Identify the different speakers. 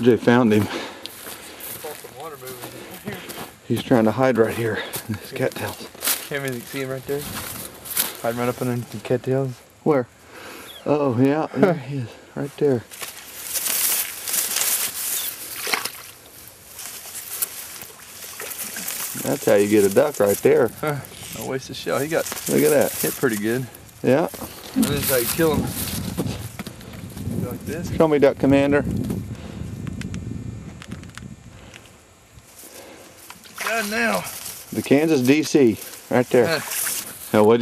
Speaker 1: RJ found him. He's trying to hide right here in this cattails.
Speaker 2: Can't really see him right there. Hiding right up underneath the cattails.
Speaker 1: Where? Oh yeah, there he is, right there. That's how you get a duck right there.
Speaker 2: No waste of shell. He got
Speaker 1: Look at that.
Speaker 2: hit pretty good.
Speaker 1: Yeah.
Speaker 2: And this is how you kill him. Go like this.
Speaker 1: Show me, Duck Commander.
Speaker 2: Done now.
Speaker 1: The Kansas DC, right there. Now what?